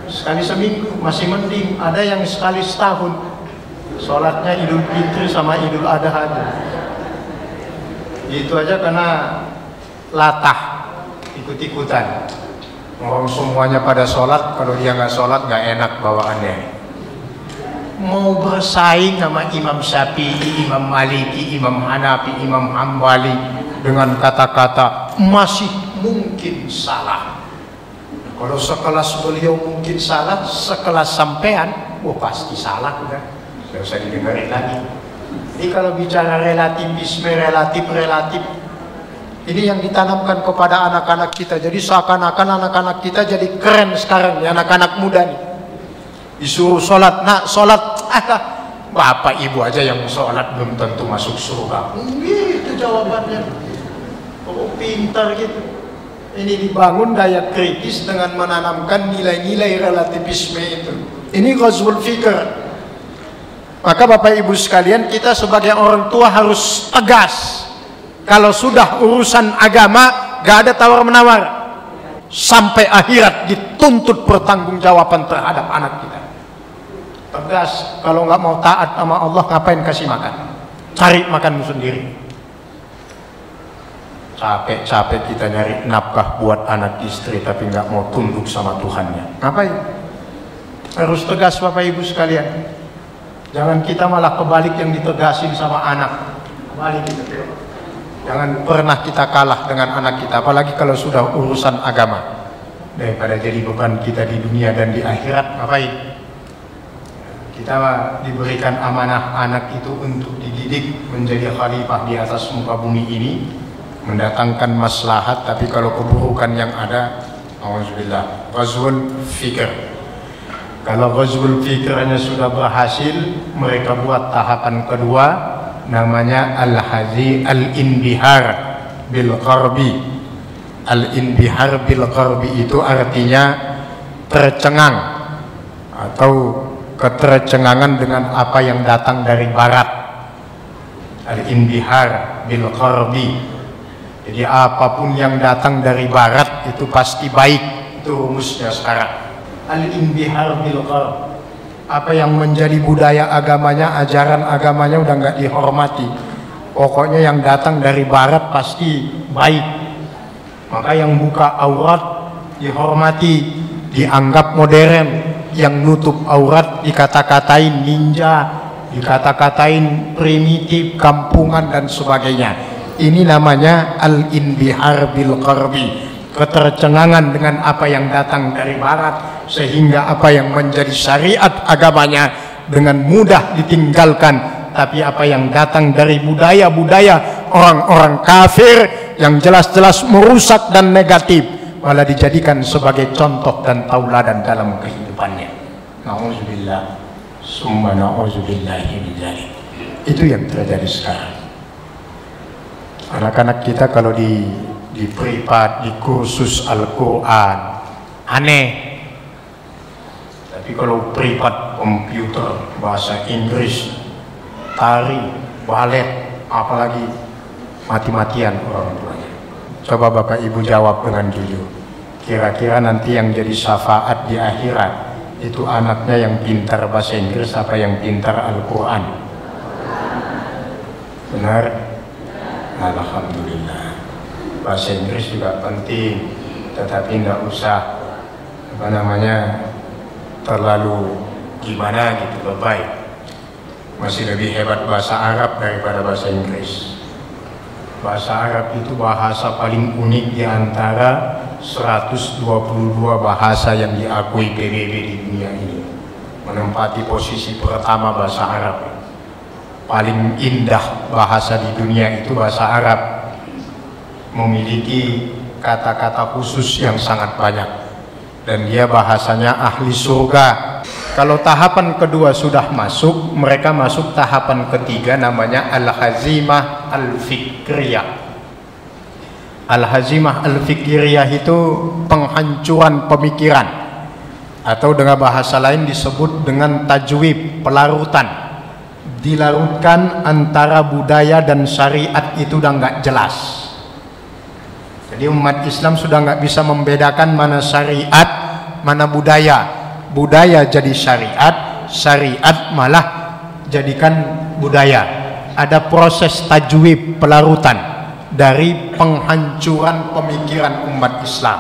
Sekali seminggu masih mending. Ada yang sekali setahun. Sholatnya Idul Fitri sama Idul Adha. Itu aja karena latah, ikut-ikutan. Orang semuanya pada sholat, kalau dia nggak sholat nggak enak bawaannya. Mau bersaing sama Imam Syafi'i, Imam Maliki, Imam Hanafi, Imam Hambali dengan kata-kata masih mungkin salah. Kalau sekelas beliau mungkin salah, sekelas sampean oh pasti salah udah, tidak usah didengarin lagi. Jadi kalau bicara relativisme, relatif, ini yang ditanamkan kepada anak-anak kita. Jadi seakan-akan anak-anak kita jadi keren sekarang, ya anak-anak muda nih. Disuruh sholat, nak sholat, bapak ibu aja yang sholat belum tentu masuk surga. Itu jawabannya. Oh pintar gitu. Ini dibangun daya kritis dengan menanamkan nilai-nilai relativisme itu. Ini ghazwul fikr. Maka bapak ibu sekalian, kita sebagai orang tua harus tegas. Kalau sudah urusan agama, gak ada tawar-menawar. Sampai akhirat dituntut pertanggungjawaban terhadap anak kita. Tegas, kalau nggak mau taat sama Allah, ngapain kasih makan? Cari makanmu sendiri. Capek-capek kita nyari nafkah buat anak istri, tapi nggak mau tunduk sama Tuhannya. Ngapain? Harus tegas bapak ibu sekalian. Jangan kita malah kebalik yang ditegasin sama anak. Kebalik gitu. Jangan pernah kita kalah dengan anak kita, apalagi kalau sudah urusan agama. Daripada jadi beban kita di dunia dan di akhirat, ngapain? Kita diberikan amanah anak itu untuk dididik menjadi khalifah di atas muka bumi ini, mendatangkan maslahat, tapi kalau keburukan yang ada, auzubillah, ghazwul fikr. Kalau ghazwul fikrnya sudah berhasil, mereka buat tahapan kedua, namanya al-inbihar bil qarbi. Al-inbihar bil qarbi itu artinya tercengang atau ketercengangan dengan apa yang datang dari barat. Al-inbihar bil qarbi. Jadi apapun yang datang dari barat itu pasti baik. Itu rumusnya sekarang. Al-inbihar bil qarbi. Apa yang menjadi budaya agamanya, ajaran agamanya udah nggak dihormati. Pokoknya yang datang dari barat pasti baik. Maka yang buka aurat dihormati, dianggap modern. Yang nutup aurat dikata-katain ninja, dikata-katain primitif, kampungan dan sebagainya. Ini namanya al-inbihar bil qarbi. Ketercengangan dengan apa yang datang dari barat, sehingga apa yang menjadi syariat agamanya dengan mudah ditinggalkan. Tapi apa yang datang dari budaya-budaya orang-orang kafir yang jelas-jelas merusak dan negatif, malah dijadikan sebagai contoh dan tauladan dalam kehidupannya. Na'udzubillah, summa na'udzubillahi min dzalik. Itu yang terjadi sekarang. Anak-anak kita kalau di privat, di kursus Al-Quran, aneh. Tapi kalau privat, komputer, bahasa Inggris, tari, balet, apalagi mati-matian orang tuanya. Coba bapak ibu jawab dengan jujur. Kira-kira nanti yang jadi syafaat di akhirat itu anaknya yang pintar bahasa Inggris apa yang pintar Al-Quran? Benar? Alhamdulillah. Bahasa Inggris juga penting, tetapi nggak usah terlalu gimana gitu, lebay. Masih lebih hebat bahasa Arab daripada bahasa Inggris. Bahasa Arab itu bahasa paling unik di antara 122 bahasa yang diakui PBB di dunia ini. Menempati posisi pertama bahasa Arab. Paling indah bahasa di dunia itu bahasa Arab. Memiliki kata-kata khusus yang sangat banyak. Dan dia bahasanya ahli surga. Kalau tahapan kedua sudah masuk, mereka masuk tahapan ketiga, namanya al-hazimah al-fikriyah. Al-hazimah al-fikriyah itu penghancuran pemikiran, atau dengan bahasa lain disebut dengan tajwib, pelarutan. Dilarutkan antara budaya dan syariat itu udah nggak jelas. Jadi umat Islam sudah nggak bisa membedakan mana syariat, mana budaya. Budaya jadi syariat, syariat malah jadikan budaya. Ada proses tajwib, pelarutan dari penghancuran pemikiran umat Islam.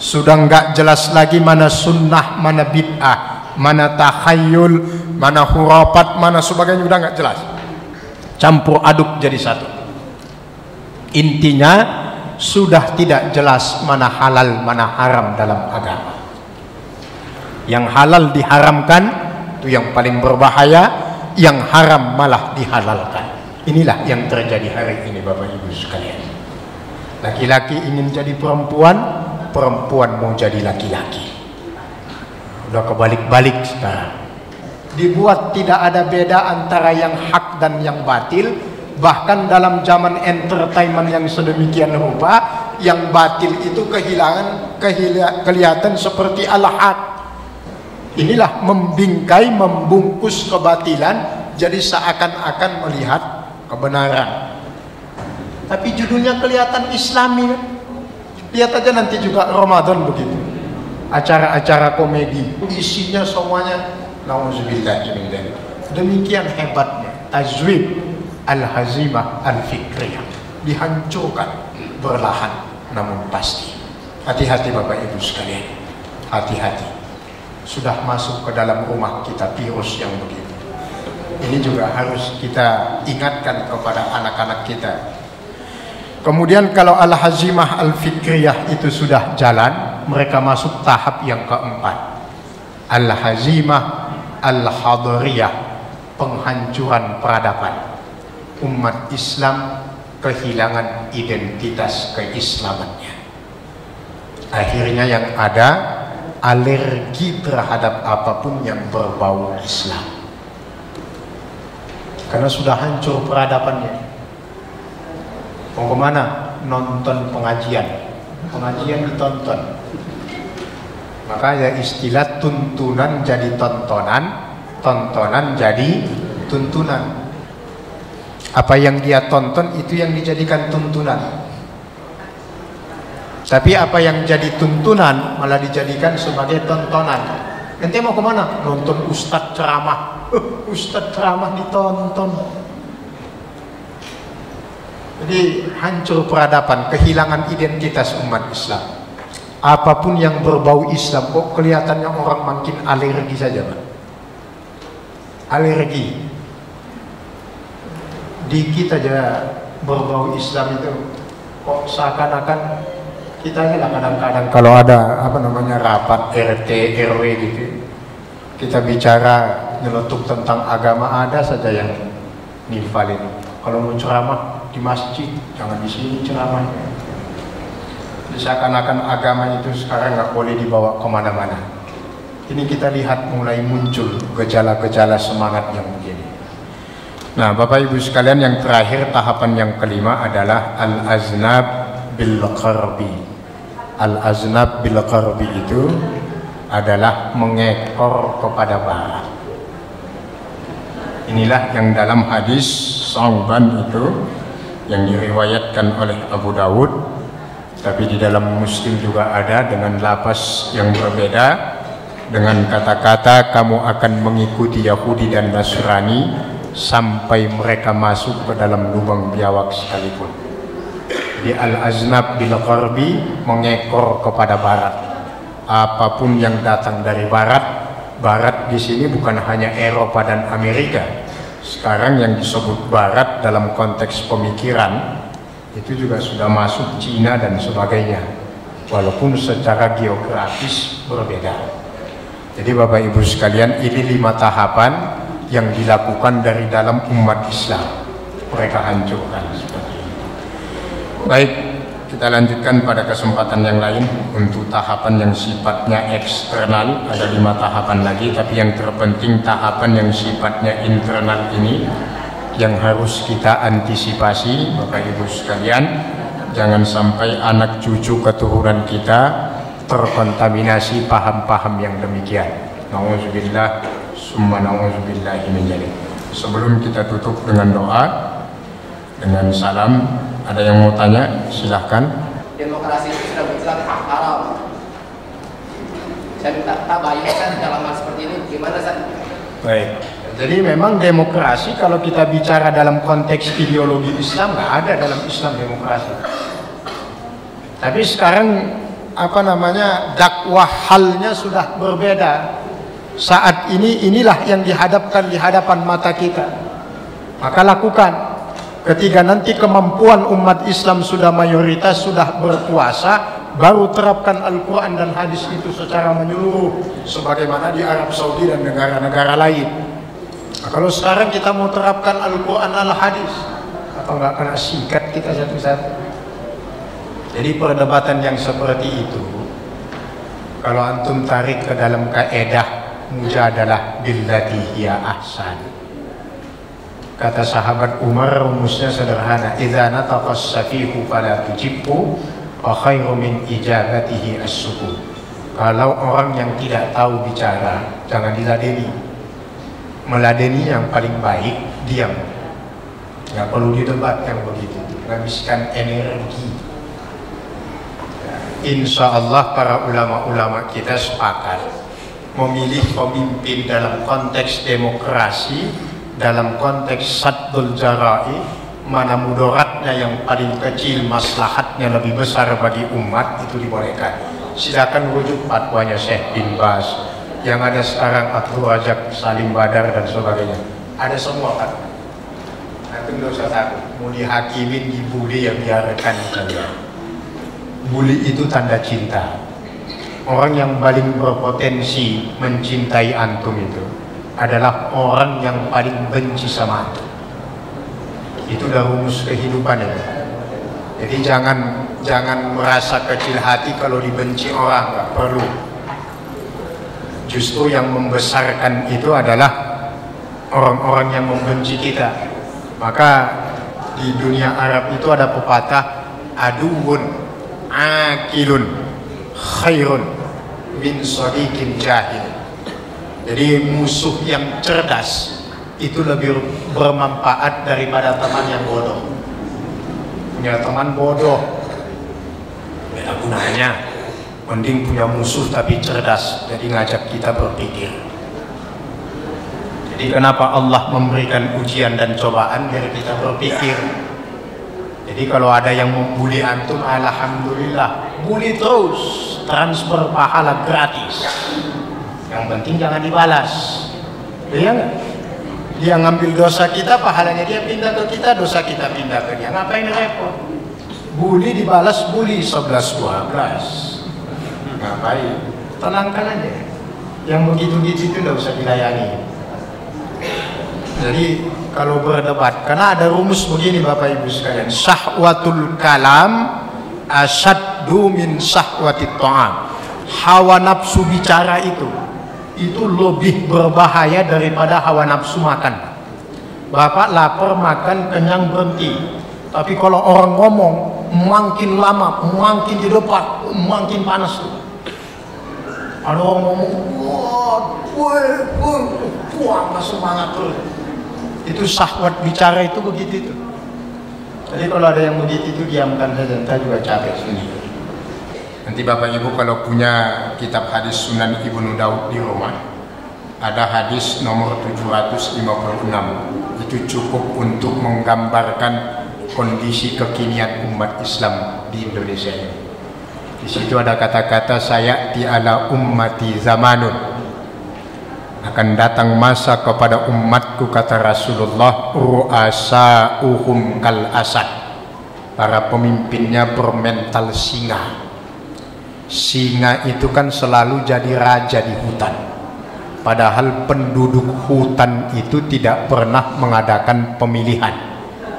Sudah nggak jelas lagi mana sunnah, mana bid'ah, mana takhayul, mana hurafat, mana sebagainya, udah nggak jelas. Campur aduk jadi satu. Intinya sudah tidak jelas mana halal, mana haram dalam agama. Yang halal diharamkan, itu yang paling berbahaya, yang haram malah dihalalkan. Inilah yang terjadi hari ini Bapak Ibu sekalian. Laki-laki ingin jadi perempuan, perempuan mau jadi laki-laki. Udah kebalik-balik sekarang. Dibuat tidak ada beda antara yang hak dan yang batil. Bahkan dalam zaman entertainment yang sedemikian rupa, yang batil itu kelihatan seperti al-haq. Inilah membingkai, membungkus kebatilan jadi seakan-akan melihat kebenaran. Tapi judulnya kelihatan Islami. Lihat aja nanti juga Ramadan begitu. Acara-acara komedi isinya semuanya nauzubillah min dzalik. Demikian hebatnya tajwid al-hazimah al-fikriyah, dihancurkan berlahan namun pasti. Hati-hati Bapak Ibu sekalian, hati-hati. Sudah masuk ke dalam rumah kita virus yang begitu. Ini juga harus kita ingatkan kepada anak-anak kita. Kemudian kalau al-hazimah al-fikriyah itu sudah jalan, mereka masuk tahap yang keempat, al-hazimah al-hadariyah, penghancuran peradaban. Umat Islam kehilangan identitas keislamannya. Akhirnya yang ada alergi terhadap apapun yang berbau Islam, karena sudah hancur peradabannya. Mau kemana? Nonton pengajian ditonton. Maka ya istilah tuntunan jadi tontonan, tontonan jadi tuntunan. Apa yang dia tonton itu yang dijadikan tuntunan. Tapi apa yang jadi tuntunan malah dijadikan sebagai tontonan. Nanti mau kemana? Nonton ustadz ceramah. Ustadz ceramah ditonton. Jadi hancur peradaban, kehilangan identitas umat Islam. Apapun yang berbau Islam kok kelihatannya orang makin alergi saja, Pak. Alergi. Dikit aja berbau Islam itu kok seakan-akan kita ini lah kadang-kadang kalau ada rapat RT RW gitu, kita bicara nyeletuk tentang agama, ada saja yang nifalin. Kalau mau ceramah di masjid, jangan di sini ceramahnya. Seakan-akan agama itu sekarang nggak boleh dibawa kemana-mana. Ini kita lihat mulai muncul gejala-gejala semangat yang begini. Nah, Bapak Ibu sekalian, yang terakhir tahapan yang kelima adalah al-aznab bil qarbi. Al-aznab bil qarbi itu adalah mengekor kepada barat. Inilah yang dalam hadis Sauban itu yang diriwayatkan oleh Abu Dawud, tapi di dalam Muslim juga ada dengan lapas yang berbeda, dengan kata-kata kamu akan mengikuti Yahudi dan Nasrani sampai mereka masuk ke dalam lubang biawak sekalipun. Di al-aznab bil qarbi, mengekor kepada barat. Apapun yang datang dari barat, barat di sini bukan hanya Eropa dan Amerika. Sekarang yang disebut barat dalam konteks pemikiran itu juga sudah masuk Cina dan sebagainya, walaupun secara geografis berbeda. Jadi Bapak Ibu sekalian, ini 5 tahapan yang dilakukan dari dalam umat Islam, mereka hancurkan seperti ini. Baik, kita lanjutkan pada kesempatan yang lain untuk tahapan yang sifatnya eksternal. Ada 5 tahapan lagi, tapi yang terpenting tahapan yang sifatnya internal ini yang harus kita antisipasi Bapak Ibu sekalian. Jangan sampai anak cucu keturunan kita terkontaminasi paham-paham yang demikian. Nauzubillah summa nauzubillah min dzalik. Sebelum kita tutup dengan doa, dengan salam, ada yang mau tanya? Silahkan. Demokrasi itu sudah mutlak haram. Saya minta tabayun dalam hal seperti ini gimana, Ustaz? Baik. Jadi memang demokrasi kalau kita bicara dalam konteks ideologi Islam, nggak ada dalam Islam demokrasi. Tapi sekarang dakwah halnya sudah berbeda. Saat ini inilah yang dihadapkan di hadapan mata kita. Maka lakukan. Ketika nanti kemampuan umat Islam sudah mayoritas, sudah berkuasa, baru terapkan Al-Quran dan hadis itu secara menyeluruh sebagaimana di Arab Saudi dan negara-negara lain. Nah, kalau sekarang kita mau terapkan Al-Quran dan hadis, atau nggak kena sikat kita satu-satu. Jadi perdebatan yang seperti itu, kalau antum tarik ke dalam kaedah mujadalah billati hiya ahsan. Kata sahabat Umar, rumusnya sederhana, idza nataqa as-safihu fala tujibhu wa khairu min ijabatihi as-sukut. Kalau orang yang tidak tahu bicara, jangan diladeni. Meladeni yang paling baik diam. Nggak perlu didebat yang begitu, menghabiskan energi. Insya Allah para ulama-ulama kita sepakat memilih pemimpin dalam konteks demokrasi, dalam konteks saddul jarai, mana mudaratnya yang paling kecil, maslahatnya lebih besar bagi umat, itu dibolehkan. Silakan rujuk fatwanya Syekh bin Baz, yang ada sekarang Abdul Razak Salim Badar dan sebagainya. Ada semua kan. Nanti nggak usah takut. Mau dihakimin, dibully, ya biarkan saja. Bully itu tanda cinta. Orang yang paling berpotensi mencintai antum itu adalah orang yang paling benci sama antum. Itu udah rumus kehidupan itu. Jadi jangan merasa kecil hati kalau dibenci orang, nggak perlu. Justru yang membesarkan itu adalah orang-orang yang membenci kita. Maka di dunia Arab itu ada pepatah, aduun akilun khairun min sadiqin jahil. Jadi musuh yang cerdas itu lebih bermanfaat daripada teman yang bodoh. Punya teman bodoh, beda gunanya. Mending punya musuh tapi cerdas, jadi ngajak kita berpikir. Jadi kenapa Allah memberikan ujian dan cobaan biar kita berpikir. Jadi kalau ada yang membuli antum, alhamdulillah, bully terus, transfer pahala gratis. Yang penting jangan dibalas. Iya nggak? Dia ngambil dosa kita, pahalanya dia pindah ke kita, dosa kita pindah ke dia. Ngapain repot? Bully dibalas bully 11-12. Ngapain? Tenangkan aja. Yang begitu-gitu itu tidak usah dilayani. Jadi kalau berdebat, karena ada rumus begini Bapak Ibu sekalian, syahwatul kalam asyaddu min syahwatit ta'am. Hawa nafsu bicara itu lebih berbahaya daripada hawa nafsu makan. Bapak lapar makan, kenyang berhenti. Tapi kalau orang ngomong makin lama, makin di depan, makin panas tuh. Ada orang ngomong, wah, semangat terus. Itu syahwat bicara itu begitu itu. Jadi kalau ada yang begitu itu diamkan saja, kita juga capek sendiri. Nanti Bapak Ibu kalau punya kitab hadis Sunan Ibnu Daud di rumah, ada hadis nomor 756. Itu cukup untuk menggambarkan kondisi kekinian umat Islam di Indonesia ini. Di situ ada kata-kata, sayati ala ummati zamanun, akan datang masa kepada umatku, kata Rasulullah, ru'asa'uhum kal asad, para pemimpinnya bermental singa. Singa itu kan selalu jadi raja di hutan, padahal penduduk hutan itu tidak pernah mengadakan pemilihan,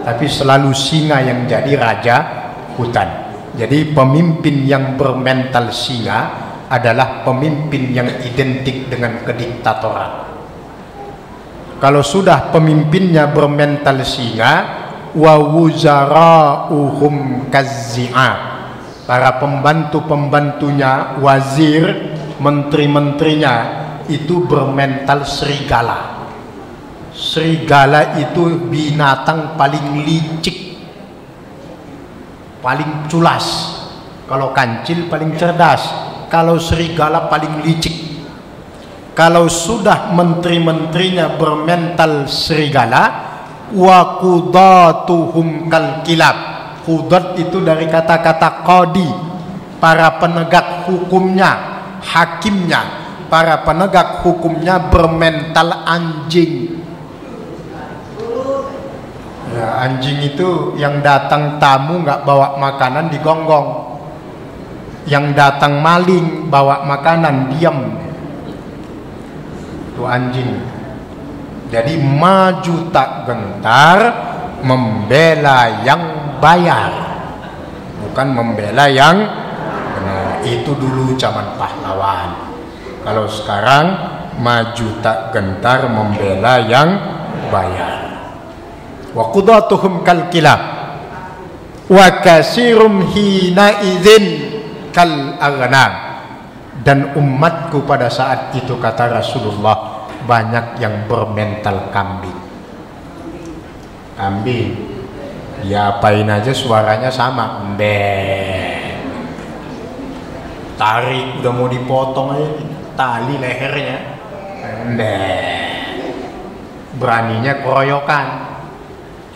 tapi selalu singa yang jadi raja hutan. Jadi pemimpin yang bermental singa adalah pemimpin yang identik dengan kediktatoran. Kalau sudah pemimpinnya bermental singa, wa wuzara'uhum kazzi'a, para pembantu-pembantunya, wazir, menteri-menterinya itu bermental serigala. Serigala itu binatang paling licik, paling culas. Kalau kancil paling cerdas, kalau serigala paling licik. Kalau sudah menteri-menterinya bermental serigala, wa qudatuhum kal kilab. Qudat itu dari kata-kata qadi, para penegak hukumnya, hakimnya, para penegak hukumnya bermental anjing. Ya, anjing itu yang datang tamu nggak bawa makanan digonggong. Yang datang maling bawa makanan diam, itu anjing. Jadi maju tak gentar membela yang bayar, bukan membela yang benar. Itu dulu zaman pahlawan. Kalau sekarang maju tak gentar membela yang bayar. Wa qudatuhum kal kilab wa kasirum hina idzin kal aghnam. Dan umatku pada saat itu, kata Rasulullah, banyak yang bermental kambing. Kambing diapain aja suaranya sama, tarik udah mau dipotong aja tali lehernya, beraninya keroyokan.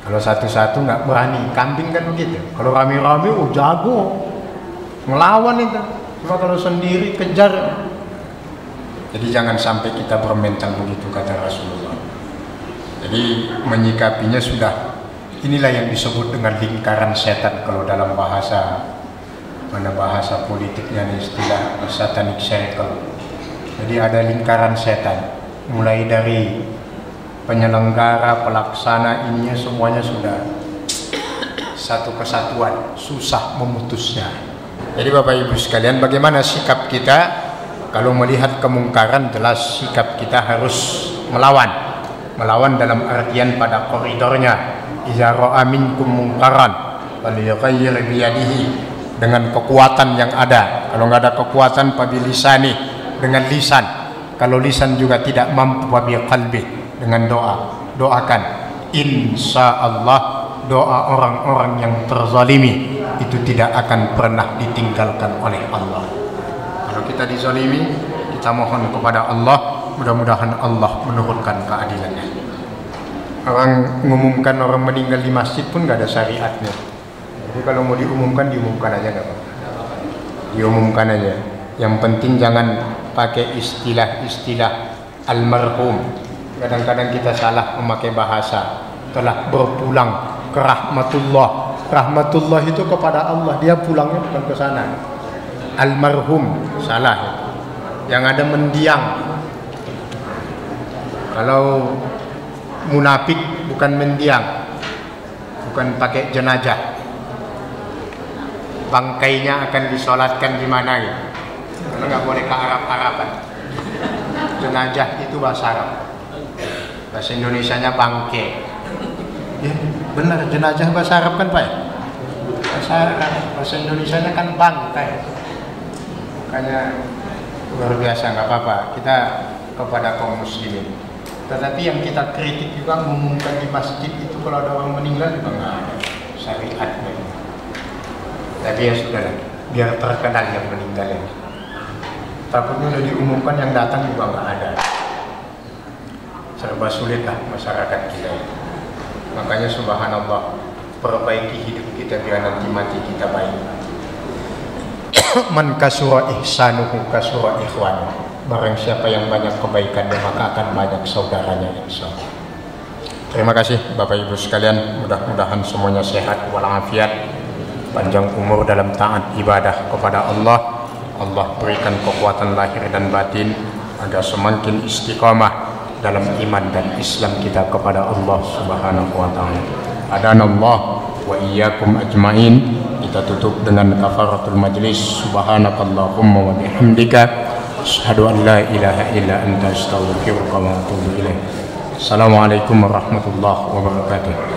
Kalau satu-satu nggak berani. Kambing kan begitu, kalau rame-rame jago ngelawan itu. Cuma kalau sendiri kejar. Jadi jangan sampai kita bermental begitu, kata Rasulullah. Jadi menyikapinya sudah, inilah yang disebut dengan lingkaran setan kalau dalam bahasa politiknya, istilah satanic circle. Jadi ada lingkaran setan, mulai dari penyelenggara, pelaksana, ininya semuanya sudah satu kesatuan, susah memutusnya. Jadi Bapak Ibu sekalian, bagaimana sikap kita kalau melihat kemungkaran? Jelas sikap kita harus melawan dalam artian pada koridornya. Iza ra'a minkum munkaran falyughayyir biyadihi, dengan kekuatan yang ada. Kalau nggak ada kekuatan, fabilisani, dengan lisan. Kalau lisan juga tidak mampu, fabiqalbi, dengan doakan. Insya Allah doa orang-orang yang terzalimi itu tidak akan pernah ditinggalkan oleh Allah. Kalau kita dizalimi, kita mohon kepada Allah, mudah-mudahan Allah menurunkan keadilannya. Orang mengumumkan orang meninggal di masjid pun nggak ada syariatnya. Jadi kalau mau diumumkan aja, nggak apa-apa. Diumumkan aja. Yang penting jangan pakai istilah almarhum. Kadang-kadang kita salah memakai bahasa. Telah berpulang ke rahmatullah. Rahmatullah itu kepada Allah, dia pulangnya bukan ke sana. Almarhum salah. Yang ada mendiang. Kalau munafik bukan mendiang, bukan pakai jenazah. Bangkainya akan disolatkan di mana ya? Karena nggak boleh ke Arab-Araban. Jenazah itu bahasa Arab. Bahasa Indonesianya bangkai. Ya, benar, jenazah bahasa Arab kan Pak? Bahasa Indonesianya kan bangkai. Makanya luar biasa, nggak apa-apa. Kita kepada kaum muslimin. Tetapi yang kita kritik juga mengumumkan di masjid itu kalau ada orang meninggal juga nggak ada syariatnya. Tapi ya sudah, biar terkenal yang meninggal ini. Takutnya udah diumumkan yang datang juga nggak ada. Serba sulit lah masyarakat kita ini. Makanya subhanallah, perbaiki hidup kita biar nanti mati kita baik. Man kasura ihsanuhu kasura ikhwanuhu. Barang siapa yang banyak kebaikannya maka akan banyak saudaranya, insyaallah. Terima kasih Bapak Ibu sekalian, mudah-mudahan semuanya sehat walafiat, panjang umur dalam taat ibadah kepada Allah. Allah berikan kekuatan lahir dan batin agar semakin istiqamah dalam iman dan Islam kita kepada Allah Subhanahu wa taala. Adanallah wa iyyakum ajmain. Kita tutup dengan kafaratul majlis. Subhanakallahumma wa bihamdika asyhadu an la ilaha illa anta astaghfiruka wa atubu ilaik. Assalamualaikum warahmatullahi wabarakatuh.